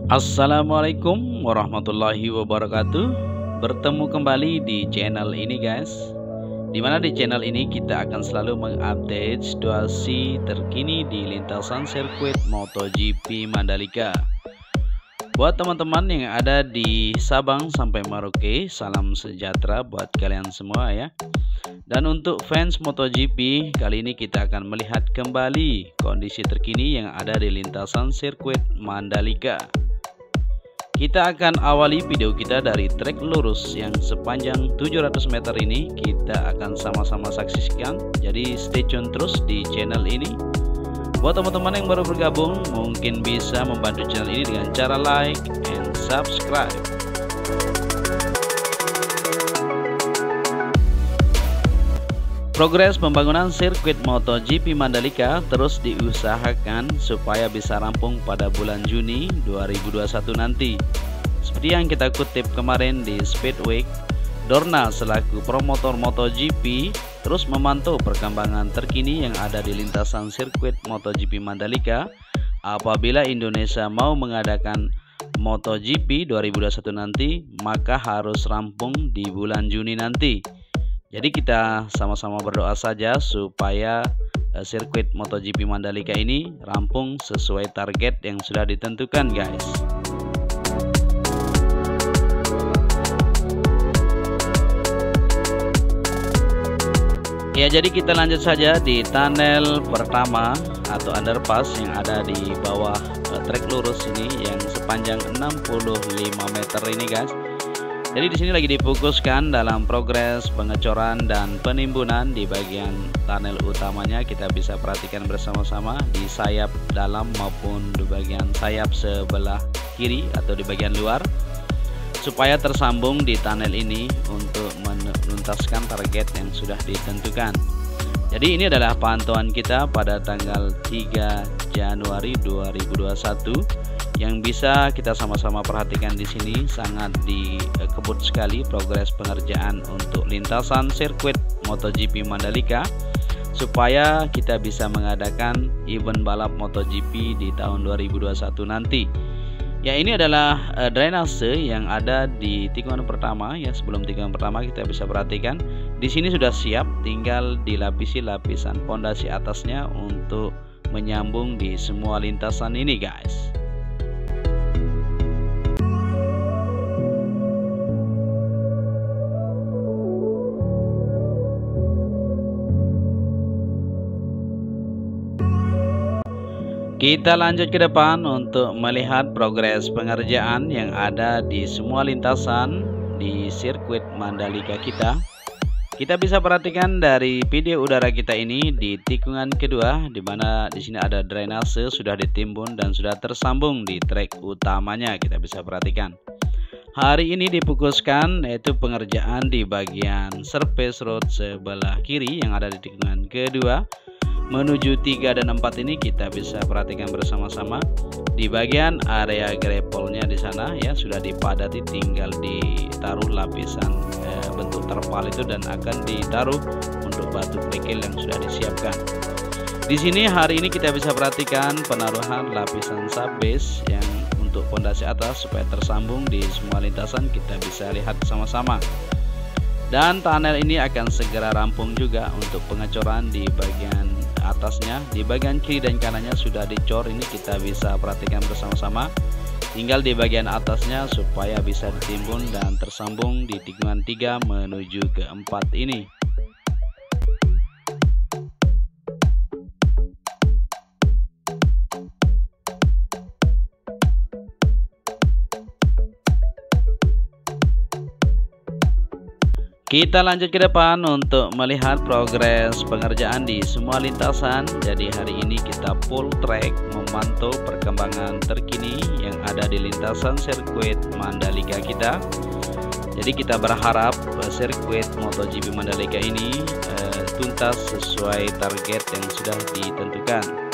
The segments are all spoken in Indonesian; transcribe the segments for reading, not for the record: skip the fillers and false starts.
Assalamualaikum warahmatullahi wabarakatuh. Bertemu kembali di channel ini guys, dimana di channel ini kita akan selalu mengupdate situasi terkini di lintasan sirkuit MotoGP Mandalika. Buat teman-teman yang ada di Sabang sampai Merauke, salam sejahtera buat kalian semua ya. Dan untuk fans MotoGP, kali ini kita akan melihat kembali kondisi terkini yang ada di lintasan sirkuit Mandalika. Kita akan awali video kita dari trek lurus yang sepanjang 700 meter ini. Kita akan sama-sama saksikan, jadi stay tune terus di channel ini. Buat teman-teman yang baru bergabung, mungkin bisa membantu channel ini dengan cara like and subscribe. Progres pembangunan sirkuit MotoGP Mandalika terus diusahakan supaya bisa rampung pada bulan Juni 2021 nanti. Seperti yang kita kutip kemarin di Speedweek, Dorna selaku promotor MotoGP terus memantau perkembangan terkini yang ada di lintasan sirkuit MotoGP Mandalika apabila Indonesia mau mengadakan MotoGP 2021 nanti, maka harus rampung di bulan Juni nanti. Jadi kita sama-sama berdoa saja supaya sirkuit MotoGP Mandalika ini rampung sesuai target yang sudah ditentukan guys. Ya, jadi kita lanjut saja di tunnel pertama atau underpass yang ada di bawah trek lurus ini yang sepanjang 65 meter ini guys. Jadi di sini lagi difokuskan dalam progres pengecoran dan penimbunan di bagian tunnel utamanya. Kita bisa perhatikan bersama-sama di sayap dalam maupun di bagian sayap sebelah kiri atau di bagian luar, supaya tersambung di tunnel ini untuk menuntaskan target yang sudah ditentukan. Jadi ini adalah pantauan kita pada tanggal 3 Januari 2021. Yang bisa kita sama-sama perhatikan di sini, sangat dikebut sekali progres pengerjaan untuk lintasan sirkuit MotoGP Mandalika supaya kita bisa mengadakan event balap MotoGP di tahun 2021 nanti. Ya, ini adalah drainase yang ada di tikungan pertama ya. Sebelum tikungan pertama kita bisa perhatikan di sini sudah siap, tinggal dilapisi lapisan pondasi atasnya untuk menyambung di semua lintasan ini guys. Kita lanjut ke depan untuk melihat progres pengerjaan yang ada di semua lintasan di sirkuit Mandalika kita. Kita bisa perhatikan dari video udara kita ini di tikungan kedua, di mana di sini ada drainase sudah ditimbun dan sudah tersambung di trek utamanya. Kita bisa perhatikan. Hari ini difokuskan yaitu pengerjaan di bagian surface road sebelah kiri yang ada di tikungan kedua. Menuju 3 dan 4 ini kita bisa perhatikan bersama-sama di bagian area grapple-nya di sana ya sudah dipadati, tinggal ditaruh lapisan bentuk terpal itu dan akan ditaruh untuk batu kerikil yang sudah disiapkan. Di sini hari ini kita bisa perhatikan penaruhan lapisan subbase yang untuk pondasi atas supaya tersambung di semua lintasan. Kita bisa lihat sama-sama. Dan tunnel ini akan segera rampung juga untuk pengecoran di bagian atasnya. Di bagian kiri dan kanannya sudah dicor, ini kita bisa perhatikan bersama-sama. Tinggal di bagian atasnya supaya bisa ditimbun dan tersambung di tikungan 3 menuju ke 4 ini. Kita lanjut ke depan untuk melihat progres pengerjaan di semua lintasan. Jadi hari ini kita full track memantau perkembangan terkini yang ada di lintasan sirkuit Mandalika kita. Jadi kita berharap sirkuit MotoGP Mandalika ini tuntas sesuai target yang sudah ditentukan.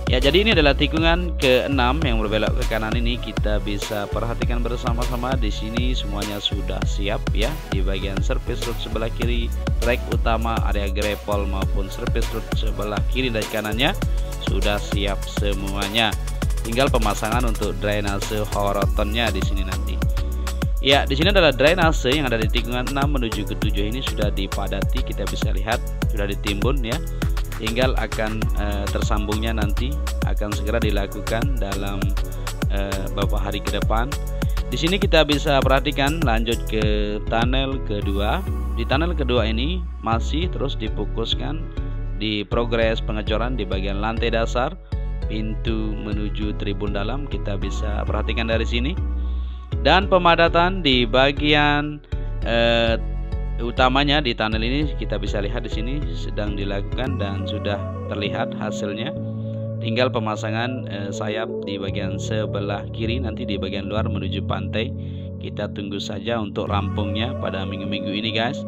Ya, jadi ini adalah tikungan ke-6 yang berbelok ke kanan ini. Kita bisa perhatikan bersama-sama di sini semuanya sudah siap ya. Di bagian surface road sebelah kiri, trek utama, area grapple maupun surface road sebelah kiri dan kanannya sudah siap semuanya. Tinggal pemasangan untuk drainase horotonnya di sini nanti. Ya, di sini adalah drainase yang ada di tikungan 6 menuju ke 7 ini sudah dipadati, kita bisa lihat sudah ditimbun ya. Tinggal akan tersambungnya nanti akan segera dilakukan dalam beberapa hari ke depan. Di sini kita bisa perhatikan lanjut ke tunnel kedua. Di tunnel kedua ini masih terus difokuskan di progres pengecoran di bagian lantai dasar, pintu menuju tribun dalam kita bisa perhatikan dari sini. Dan pemadatan di bagian utamanya di tunnel ini kita bisa lihat di sini sedang dilakukan dan sudah terlihat hasilnya. Tinggal pemasangan sayap di bagian sebelah kiri nanti di bagian luar menuju pantai. Kita tunggu saja untuk rampungnya pada minggu-minggu ini guys.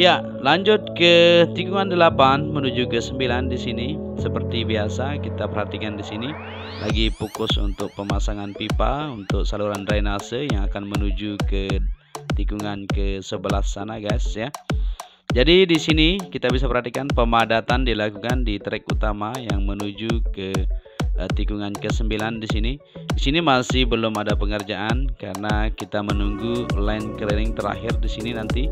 Ya, lanjut ke tikungan 8 menuju ke 9 di sini. Seperti biasa kita perhatikan di sini lagi fokus untuk pemasangan pipa untuk saluran drainase yang akan menuju ke tikungan ke 11 sana guys ya. Jadi di sini kita bisa perhatikan pemadatan dilakukan di trek utama yang menuju ke tikungan ke-9 di sini. Di sini masih belum ada pengerjaan karena kita menunggu line clearing terakhir di sini nanti.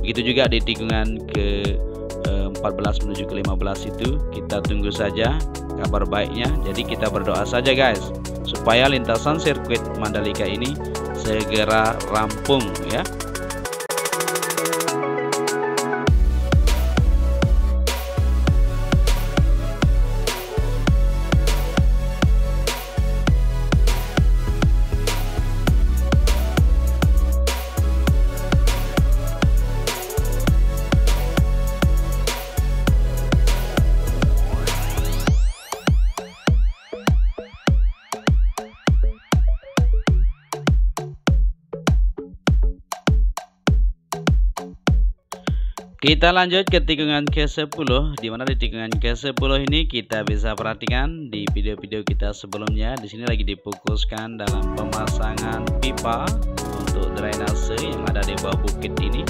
Begitu juga di tikungan ke-14 menuju ke-15 itu kita tunggu saja kabar baiknya. Jadi kita berdoa saja guys supaya lintasan sirkuit Mandalika ini segera rampung ya. Kita lanjut ke tikungan ke-10, di mana di tikungan ke-10 ini kita bisa perhatikan di video-video kita sebelumnya di sini lagi difokuskan dalam pemasangan pipa untuk drainase yang ada di bawah bukit ini.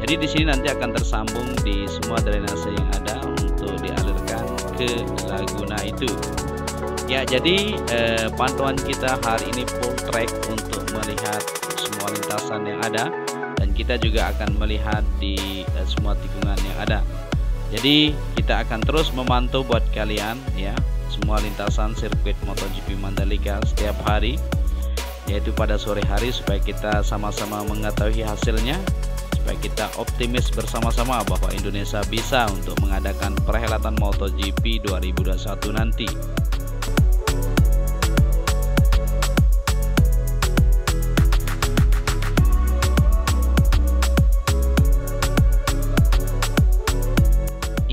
Jadi di sini nanti akan tersambung di semua drainase yang ada untuk dialirkan ke laguna itu. Ya, jadi pantauan kita hari ini full track untuk melihat semua lintasan yang ada. Dan kita juga akan melihat di semua tikungan yang ada. Jadi kita akan terus memantau buat kalian ya semua lintasan sirkuit MotoGP Mandalika setiap hari, yaitu pada sore hari supaya kita sama-sama mengetahui hasilnya, supaya kita optimis bersama-sama bahwa Indonesia bisa untuk mengadakan perhelatan MotoGP 2021 nanti.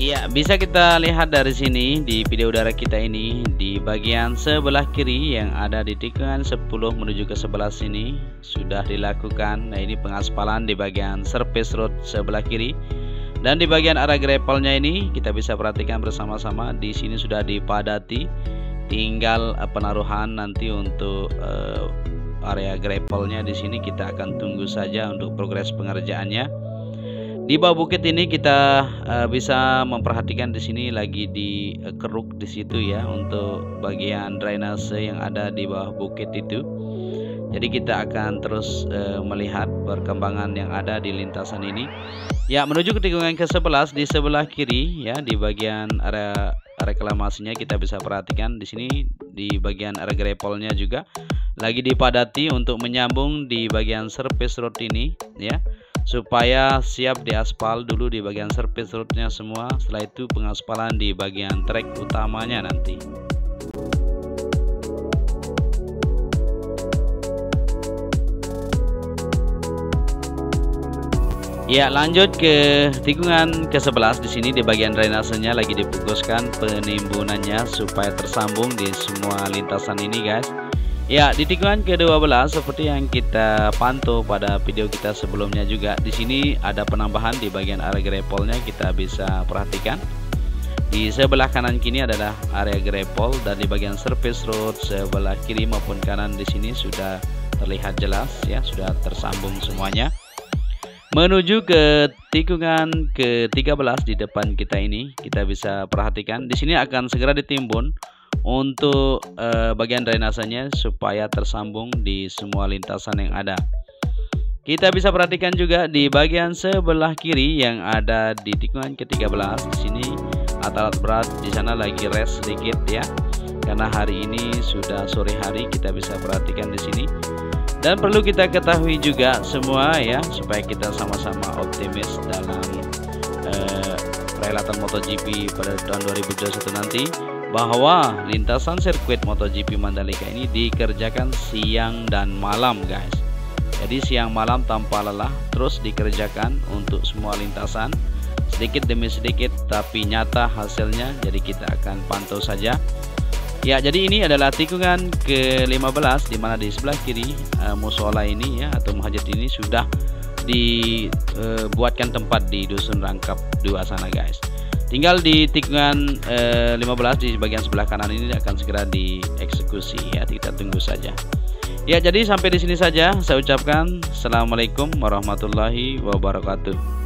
Ya, bisa kita lihat dari sini di video udara kita ini di bagian sebelah kiri yang ada di tikungan 10 menuju ke 11 ini sudah dilakukan. Nah, ini pengaspalan di bagian surface road sebelah kiri. Dan di bagian area gravelnya ini kita bisa perhatikan bersama-sama di sini sudah dipadati. Tinggal penaruhan nanti untuk area gravelnya di sini kita akan tunggu saja untuk progres pengerjaannya. Di bawah bukit ini kita bisa memperhatikan di sini lagi dikeruk di situ ya untuk bagian drainase yang ada di bawah bukit itu. Jadi kita akan terus melihat perkembangan yang ada di lintasan ini. Ya, menuju ke tikungan ke-11 di sebelah kiri ya di bagian area reklamasinya kita bisa perhatikan di sini di bagian area gravelnya juga lagi dipadati untuk menyambung di bagian surface road ini ya. Supaya siap diaspal dulu di bagian surface roadnya semua, setelah itu pengaspalan di bagian trek utamanya nanti. Ya, lanjut ke tikungan ke-11 di sini di bagian drainasenya lagi difokuskan penimbunannya supaya tersambung di semua lintasan ini guys. Ya, di tikungan ke-12 seperti yang kita pantau pada video kita sebelumnya juga di sini ada penambahan di bagian area gravelnya kita bisa perhatikan. Di sebelah kanan kini adalah area gravel dan di bagian surface road sebelah kiri maupun kanan di sini sudah terlihat jelas ya, sudah tersambung semuanya. Menuju ke tikungan ke-13 di depan kita ini kita bisa perhatikan di sini akan segera ditimbun untuk bagian drainasenya supaya tersambung di semua lintasan yang ada. Kita bisa perhatikan juga di bagian sebelah kiri yang ada di tikungan ke-13. Di sini alat berat di sana lagi rest sedikit ya, karena hari ini sudah sore hari. Kita bisa perhatikan di sini. Dan perlu kita ketahui juga semua ya, supaya kita sama-sama optimis dalam perhelatan MotoGP pada tahun 2021 nanti, bahwa lintasan sirkuit MotoGP Mandalika ini dikerjakan siang dan malam guys. Jadi siang malam tanpa lelah terus dikerjakan untuk semua lintasan, sedikit demi sedikit tapi nyata hasilnya. Jadi kita akan pantau saja. Ya, jadi ini adalah tikungan ke-15 di mana di sebelah kiri musola ini ya, atau muhajir ini sudah dibuatkan tempat di Dusun Rangkap 2 sana guys. Tinggal di tikungan 15 di bagian sebelah kanan ini akan segera dieksekusi ya, kita tunggu saja. Ya, jadi sampai di sini saja saya ucapkan assalamualaikum warahmatullahi wabarakatuh.